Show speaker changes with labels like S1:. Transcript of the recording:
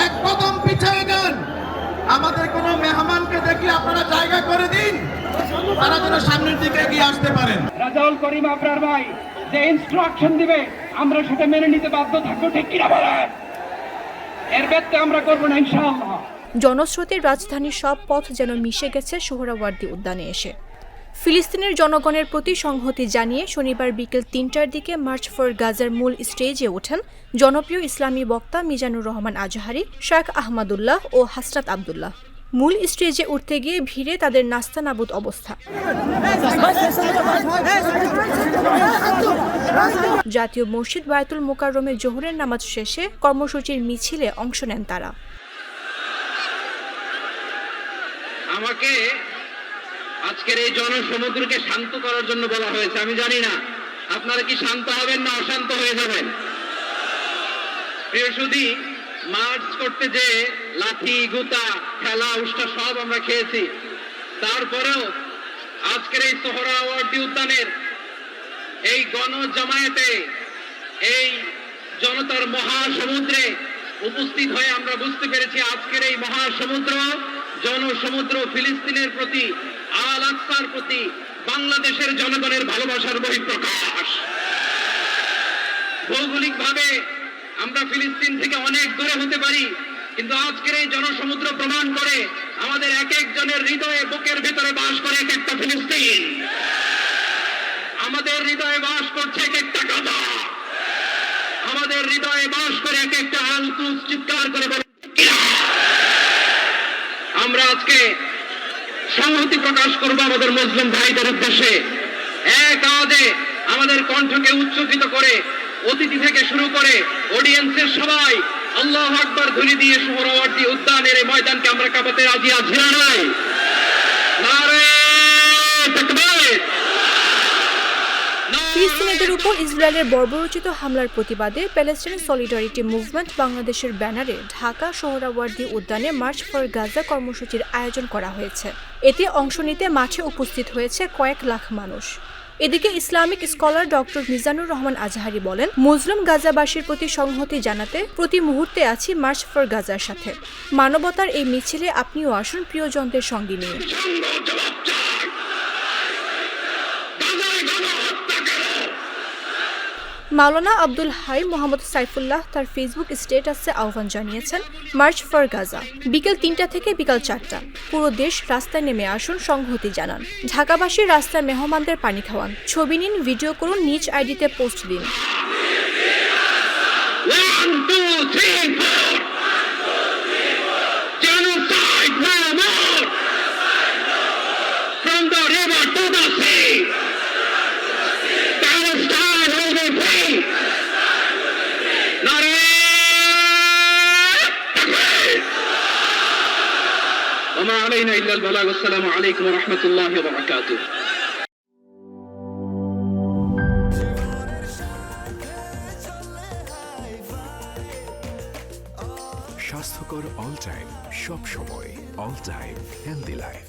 S1: এক কদম পিছিয়ে যান। আমাদের কোনো মেহমানকে দেখলে আপনারা জায়গা করে দিন, তারা যেন সামনের দিকে এগিয়ে আসতে পারেন।
S2: রাজাউল করিম আপনার ভাই যে ইনস্ট্রাকশন দিবে আমরা সেটা মেনে নিতে বাধ্য থাকবো, ঠিক কিনা বলেন? এর ব্যত্যয় আমরা করবো না ইনশাআল্লাহ।
S3: জনস্রোতের রাজধানীর সব পথ যেন মিশে গেছে সোহরাওয়ার্দী উদ্যানে এসে। ফিলিস্তিনের জনগণের প্রতি সংহতি জানিয়ে শনিবার বিকেল ৩টার দিকে মার্চ ফর গাজার মূল স্টেজে ওঠেন জনপ্রিয় ইসলামী বক্তা মিজানুর রহমান আজহারি, শেখ আহমদুল্লাহ ও হাসরাত আবদুল্লাহ। মূল স্টেজে উঠতে গিয়ে ভিড়ে তাদের নাস্তানাবুদ অবস্থা। জাতীয় মসজিদ বায়তুল মোকাররমে জোহরের নামাজ শেষে কর্মসূচির মিছিলে অংশ নেন তারা।
S4: আমাকে আজকের এই জনসমুদ্রকে শান্ত করার জন্য বলা হয়েছে। আমি জানি না আপনারা কি শান্ত হবেন না অশান্ত হয়ে যাবেন। প্রিয় সুধী, মার্চ করতে যে লাঠি গুতা খেলা উষ্টা সব আমরা খেয়েছি, তারপরেও আজকের এই সোহরাওয়ার্দী উদ্যানের এই গণজামায়াতে এই জনতার মহাসমুদ্রে উপস্থিত হয়ে আমরা বুঝতে পেরেছি আজকের এই মহাসমুদ্র জনসমুদ্র ফিলিস্তিনের প্রতি, আল আকসার প্রতি বাংলাদেশের জনগণের ভালোবাসার বহিঃপ্রকাশ। ভৌগোলিকভাবে আমরা ফিলিস্তিন থেকে অনেক দূরে হতে পারি, কিন্তু আজকের এই জনসমুদ্র প্রমাণ করে আমাদের এক একজনের হৃদয়ে বুকের ভেতরে বাস করে এক একটা ফিলিস্তিন। আমাদের হৃদয়ে বাস করছে এক একটা গাজা, আমাদের হৃদয়ে বাস করে এক একটা আল কুদস। চিৎকার করে বলেন আমরা আজকে সংহতি প্রকাশ করব আমাদের মুসলিম ভাইদের উদ্দেশ্যে। এক আওয়াজে আমাদের কণ্ঠকে উচ্চকিত করে অতিথি থেকে শুরু করে অডিয়েন্সের সবাই আল্লাহু আকবার ধ্বনি দিয়ে সোহরাওয়ার্দী উদ্যানের এই ময়দানকে আমরা কাঁপাতে রাজি আছি না নাই? নারে তাকবীর।
S3: ফিলিস্তিনিদের উপর ইসরায়েলের বর্বরোচিত হামলার প্রতিবাদে প্যালেস্টাইন সলিডারিটি মুভমেন্ট বাংলাদেশের ব্যানারে ঢাকা সোহরাওয়ার্দী উদ্যানে মার্চ ফর গাজা কর্মসূচির আয়োজন করা হয়েছে। এতে অংশ নিতে মাঠে উপস্থিত হয়েছে কয়েক লাখ মানুষ। এদিকে Islamic scholar doctor Mizanur Rahman Azhari বলেন, মুসলিম গাজাবাসীর প্রতি সংহতি জানাতে প্রতি মুহূর্তে আছি মার্চ ফর গাজার সাথে। মানবতার এই মিছিলে আপনিও আসুন প্রিয়জনদের সঙ্গে নিয়ে। মাওলানা আব্দুল হাই মোহাম্মদ সাইফুল্লাহ তার ফেসবুক স্ট্যাটাসে আহ্বান জানিয়েছেন মার্চ ফর গাজা। বিকেল ৩টা থেকে বিকাল ৪টা পুরো দেশ রাস্তায় নেমে আসুন, সংহতি জানান। ঢাকাবাসীর রাস্তায় মেহমানদের পানি খাওয়ান, ছবি নিন, ভিডিও করুন, নিজ আইডিতে পোস্ট দিন।
S4: وما علينا إلا البلاغ والسلام عليكم ورحمة الله وبركاته.
S5: স্বাস্থ্যকর অল টাইম, সব সময় অল টাইম হেলদি লাইফ।